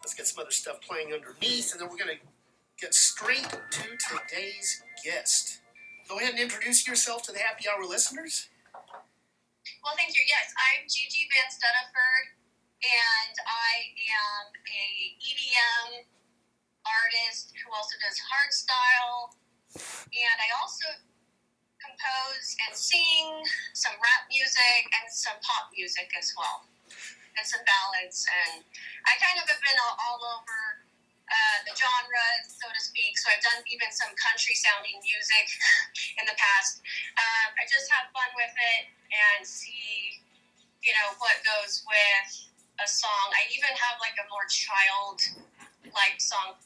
Let's get some other stuff playing underneath, and then we're going to get straight to today's guest. Go ahead and introduce yourself to the Happy Hour listeners. Well, thank you. Yes, I'm Gigi Van Stedeford, and I am a EDM artist who also does hardstyle, and I also compose and sing some rap music and some pop music as well, and some ballads. And I kind of have been all over the genre, so to speak. So I've done even some country-sounding music in the past. I just have fun with it and see, what goes with a song. I even have like a more child-like song,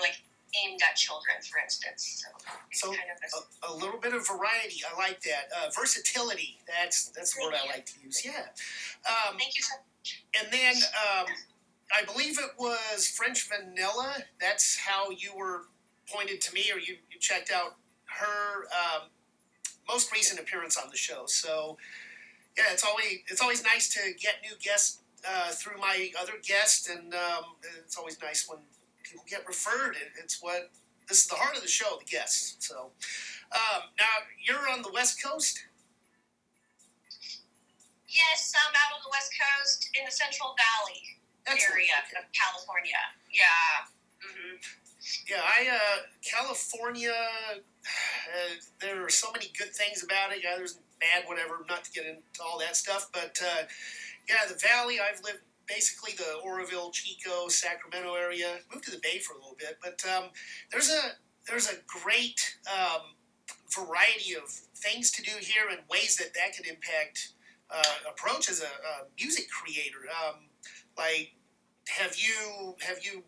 like aimed at children, for instance. So kind of a little bit of variety. I like that. Versatility. That's the word I like to use. Yeah. Thank you so much. And then I believe it was French Vanilla. That's how you were pointed to me, or you checked out her most recent appearance on the show. So yeah, it's always nice to get new guests through my other guests, and it's always nice when people get referred. This is the heart of the show, the guests. So now you're on the West Coast. Yes, I'm out on the West Coast in the Central Valley area of California. Yeah. Mm-hmm. Yeah, California, there are so many good things about it. Yeah, there's bad, whatever, not to get into all that stuff. But, the Valley, I've lived basically the Oroville, Chico, Sacramento area. Moved to the Bay for a little bit. But there's a great variety of things to do here and ways that could impact approach as a music creator. Have you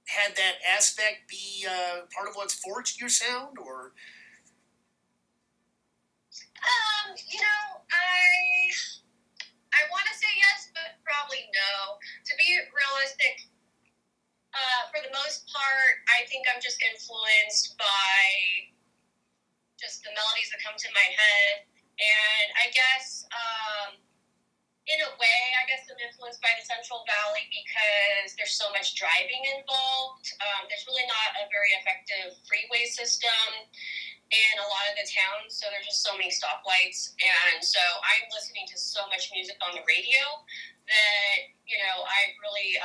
had that aspect be part of what's forged your sound, or? I want to say yes, but probably no. To be realistic, for the most part, I think I'm just influenced by just the melodies that come to my head, and I guess in a way, I'm influenced by the Central Valley because there's so much driving involved. There's really not a very effective freeway system in a lot of the towns, so there's just so many stoplights. And so I'm listening to so much music on the radio that, I really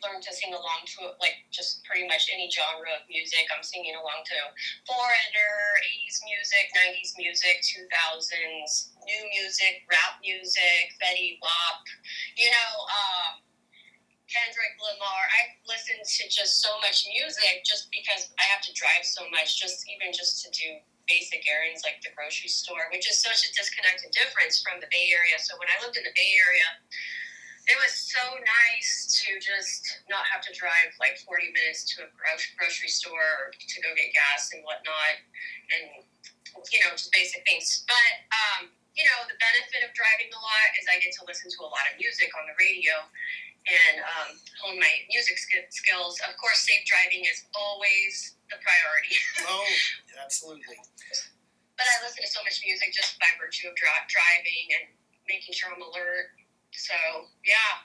learned to sing along to just pretty much any genre of music. I'm singing along to Foreigner, 80s music, 90s music, 2000s, new music, rap music, Betty Wap, Kendrick Lamar. I listen to just so much music just because I have to drive so much, just to do basic errands like the grocery store, which is such a disconnected difference from the Bay Area. So when I lived in the Bay Area, it was so nice to just not have to drive 40 minutes to a grocery store to go get gas and whatnot, and just basic things. But the benefit of driving a lot is I get to listen to a lot of music on the radio and hone my music skills. Of course, safe driving is always the priority. Oh, absolutely. But I listen to so much music just by virtue of driving and making sure I'm alert. So, yeah.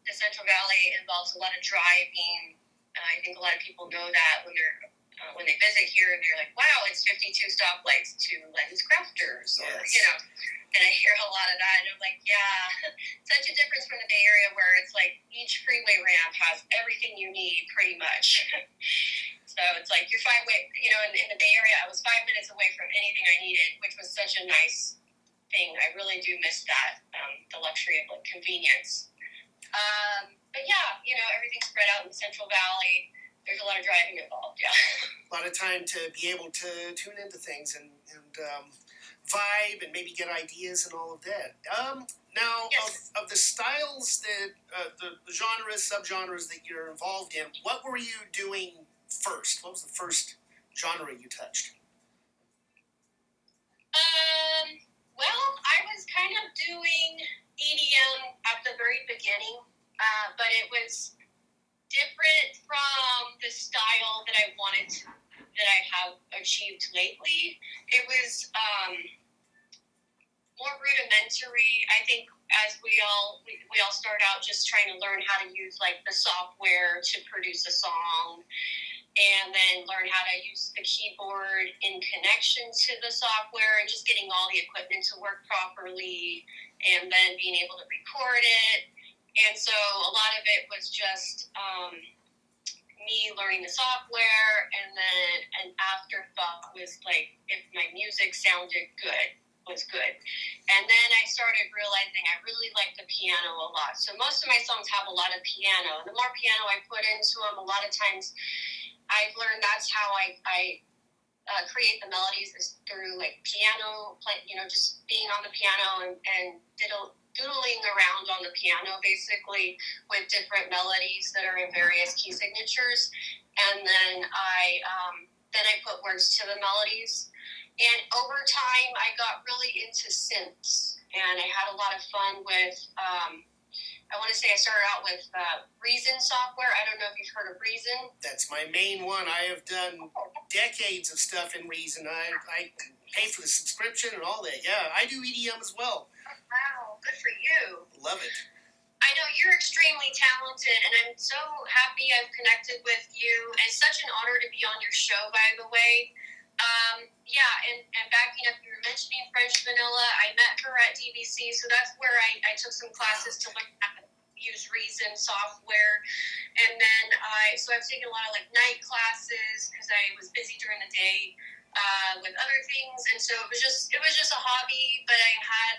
The Central Valley involves a lot of driving. I think a lot of people know that when they visit here, they're like, wow, it's 52 stoplights to Len's Crafters. Or, yes. And I hear a lot of that, and I'm like, yeah, such a difference from the Bay Area where it's like each freeway ramp has everything you need, pretty much. So it's like you're 5 minutes, in the Bay Area, I was 5 minutes away from anything I needed, which was such a nice thing. I really do miss that, the luxury of convenience. But yeah, everything's spread out in the Central Valley. There's a lot of driving involved, yeah. A lot of time to be able to tune into things and vibe and maybe get ideas and all of that. Now, yes. of the styles that, the genres, subgenres that you're involved in, what were you doing first? What was the first genre you touched? Well, I was kind of doing EDM at the very beginning, but it was different from the style that I have achieved lately. It was more rudimentary. I think as we all start out just trying to learn how to use like the software to produce a song, and then learn how to use the keyboard in connection to the software, and just getting all the equipment to work properly, and then being able to record it. And so a lot of it was just me learning the software, and then an afterthought was like if my music sounded good, was good. And then I started realizing I really like the piano a lot. So most of my songs have a lot of piano. And the more piano I put into them, a lot of times I've learned that's how I create the melodies is through like piano, play, just being on the piano and doodling around on the piano basically with different melodies that are in various key signatures. And then I put words to the melodies. And over time, I got really into synths, and I had a lot of fun with. I want to say I started out with Reason software. I don't know if you've heard of Reason. That's my main one. I have done decades of stuff in Reason. I pay for the subscription and all that. Yeah, I do EDM as well. Oh, wow, good for you. Love it. I know you're extremely talented, and I'm so happy I've connected with you. It's such an honor to be on your show, by the way. And backing up, you were mentioning French Vanilla. I met her at DVC, so that's where I took some classes to learn how to use Reason software. And then I've taken a lot of like night classes because I was busy during the day with other things, and so it was just a hobby, but I had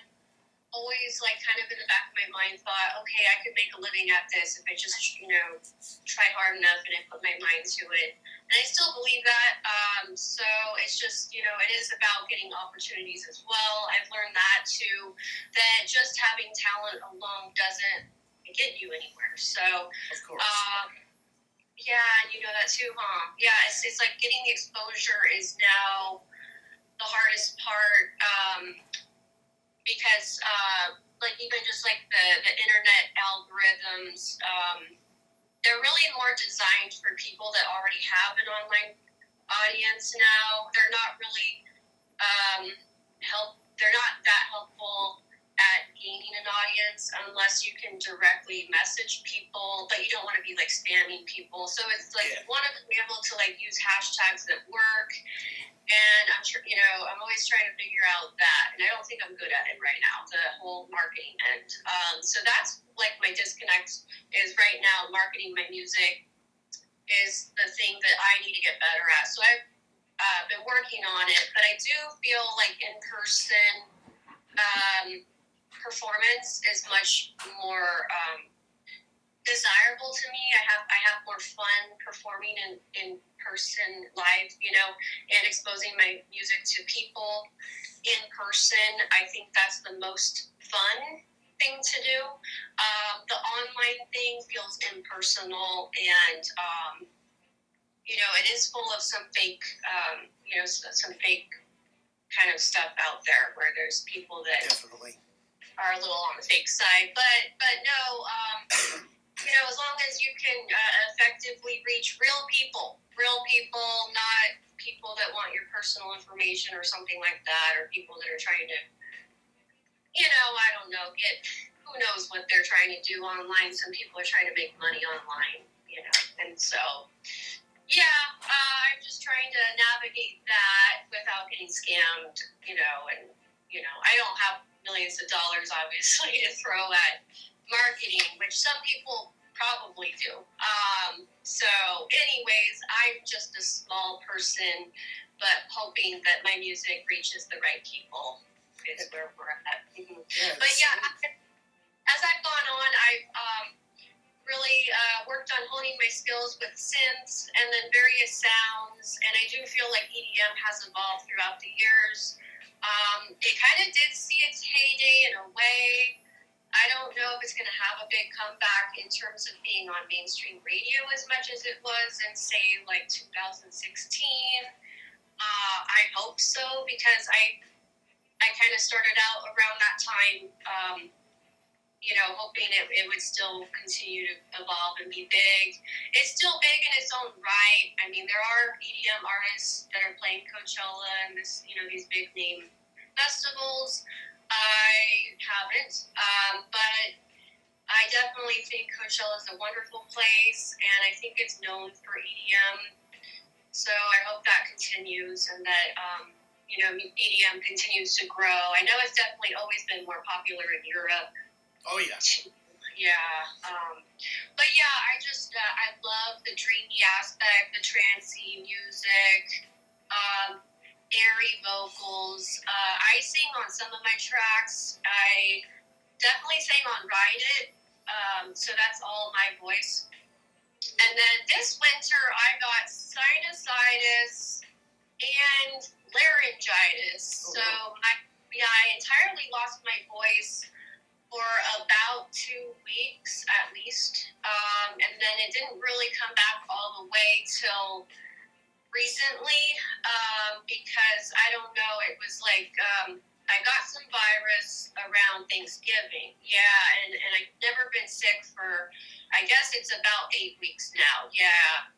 always like kind of in the back of my mind thought, okay, I could make a living at this if I just try hard enough and I put my mind to it. And I still believe that. So it's just it is about getting opportunities as well. I've learned that too, that just having talent alone doesn't get you anywhere. So of course. Yeah, you know that too, huh? Yeah, it's like getting the exposure is now the hardest part. Because like even just like the internet algorithms, they're really more designed for people that already have an online audience now. They're not really they're not that helpful at gaining an audience unless you can directly message people, but you don't want to be like spamming people. So it's like one of being able to like use hashtags that work. And I'm always trying to figure out that, and I don't think I'm good at it right now, the whole marketing end. So that's like my disconnect is right now marketing my music is the thing that I need to get better at. So I've been working on it, but I do feel like in-person performance is much more desirable to me. I have more fun performing in person live, and exposing my music to people in person. I think that's the most fun thing to do. The online thing feels impersonal, and it is full of some fake, some fake kind of stuff out there where there's people that definitely are a little on the fake side, but no. As long as you can effectively reach real people, not people that want your personal information or something like that, or people that are trying to, I don't know, who knows what they're trying to do online. Some people are trying to make money online, and so, I'm just trying to navigate that without getting scammed, and, I don't have millions of dollars, obviously, to throw at marketing, which some people probably do. So anyways, I'm just a small person, but hoping that my music reaches the right people is where we're at. Mm-hmm. Yes. But as I've gone on, I've really worked on honing my skills with synths and then various sounds, and I do feel like EDM has evolved throughout the years. It kind of did see its heyday in a way. I don't know if it's going to have a big comeback in terms of being on mainstream radio as much as it was in, say, like 2016. I hope so, because I kind of started out around that time, hoping it would still continue to evolve and be big. It's still big in its own right. I mean, there are EDM artists that are playing Coachella and these big name festivals. I haven't, but I definitely think Coachella is a wonderful place, and I think it's known for EDM. So I hope that continues and that EDM continues to grow. I know it's definitely always been more popular in Europe. Oh yeah. Yeah. But yeah, I love the dreamy aspect, the trancey music, airy vocals. I sing on some of my tracks. I definitely sang on Ride It, so that's all my voice. And then this winter, I got sinusitis and laryngitis. Oh, so wow. I entirely lost my voice for about 2 weeks at least, and then it didn't really come back all the way till recently, because I don't know, it was like I got some virus around Thanksgiving. Yeah, and I've never been sick for, I guess it's about 8 weeks now. Yeah.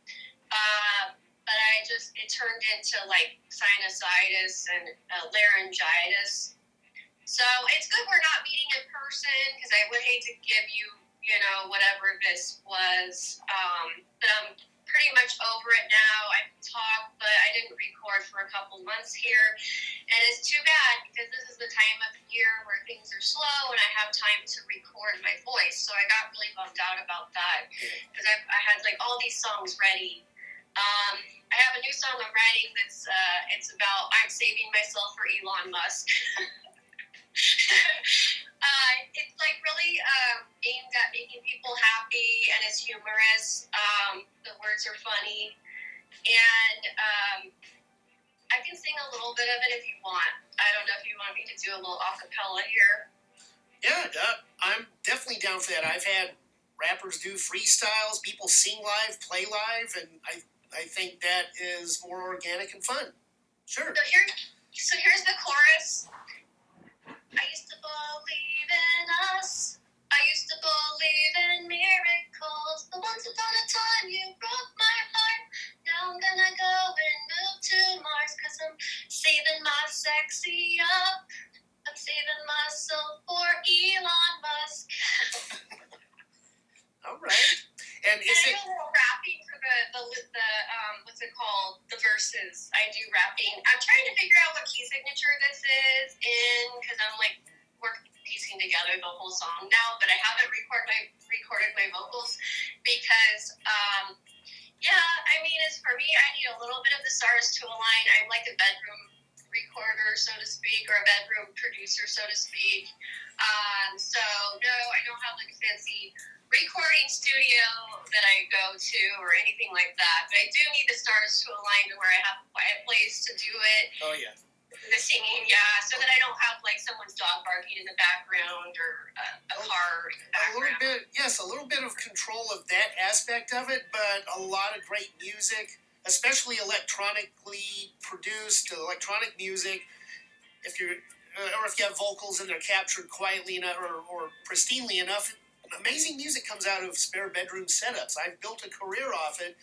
But it turned into like sinusitis and laryngitis. So it's good we're not meeting in person because I would hate to give you, whatever this was. But I'm pretty much over it now. I can talk, but I didn't record for a couple months here. And it's too bad because this is the time of year where things are slow and I have time to record my voice. So I got really bummed out about that because I had like all these songs ready. I have a new song I'm writing that's it's about I'm saving myself for Elon Musk. It's like really aimed at making people happy, and it's humorous. The words are funny, and I can sing a little bit of it if you want. I don't know if you want me to do a little acapella here. Yeah, I'm definitely down for that. I've had rappers do freestyles, people sing live, play live, and I think that is more organic and fun. Sure. So here's the chorus. I used to believe in us. I used to believe in miracles. But once upon a time, you broke my heart. Now I'm gonna go and move to Mars. Cause I'm saving my sexy up. I'm saving myself for Elon Musk. All right. And is it? I do a little rapping for the what's it called? The verses. I do rapping. I'm trying to figure out what key signature this is in because I'm like piecing together the whole song now, but I haven't recorded my vocals because I mean, it's for me. I need a little bit of the stars to align. I'm like a bedroom recorder, so to speak, or a bedroom producer, so to speak. So no, I don't have like a fancy recording studio that I go to or anything like that. But I do need the stars to align to where I have a quiet place to do it. Oh yeah. The singing, yeah, so that I don't have like someone's dog barking in the background or a car in the background. A little bit of control of that aspect of it, but a lot of great music, especially electronically produced electronic music. If you have vocals and they're captured quietly enough or pristinely enough, amazing music comes out of spare bedroom setups. I've built a career off it.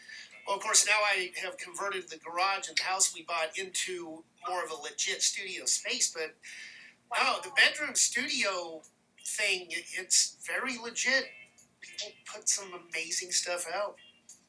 Well, of course, now I have converted the garage and the house we bought into more of a legit studio space. But no, the bedroom studio thing, it's very legit. People put some amazing stuff out.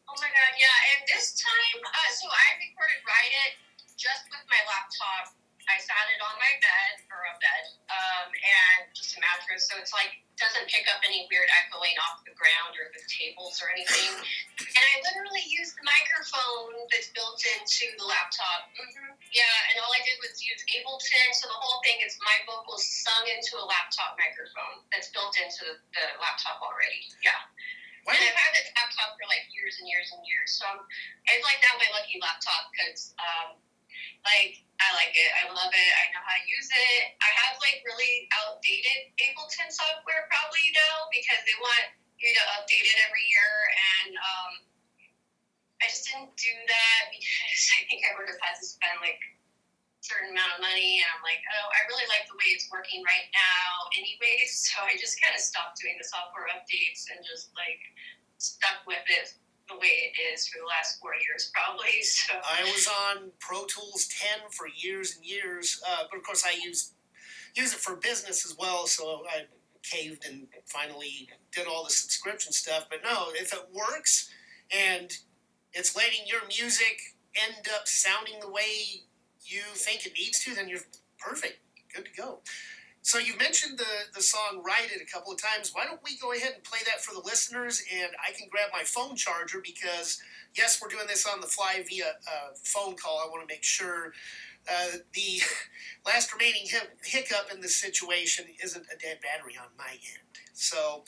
Oh my god, yeah. And this time, so I recorded Ride It just with my laptop. I sat it on my bed, and just a mattress, so it's like doesn't pick up any weird echoing off the ground or the tables or anything. And I literally used the microphone that's built into the laptop. Mm-hmm. Yeah, and all I did was use Ableton, so the whole thing is my vocals sung into a laptop microphone that's built into the laptop already. Yeah. Wow. And I've had this laptop for like years and years and years, so it's like now my lucky laptop because I like it. I love it. I know how to use it. I have like really outdated Ableton software probably because they want you to update it every year, and I just didn't do that because I think I would have had to spend like a certain amount of money, and I'm like, oh, I really like the way it's working right now anyways, so I just kind of stopped doing the software updates and just like stuck with it the way it is for the last 4 years, probably. So I was on Pro Tools 10 for years and years, but of course I use, use it for business as well. So I caved and finally did all the subscription stuff. But no, if it works and it's letting your music end up sounding the way you think it needs to, then you're perfect, good to go. So you mentioned the song "Ride It" a couple of times. Why don't we go ahead and play that for the listeners? And I can grab my phone charger because yes, we're doing this on the fly via phone call. I want to make sure the last remaining hiccup in this situation isn't a dead battery on my end. So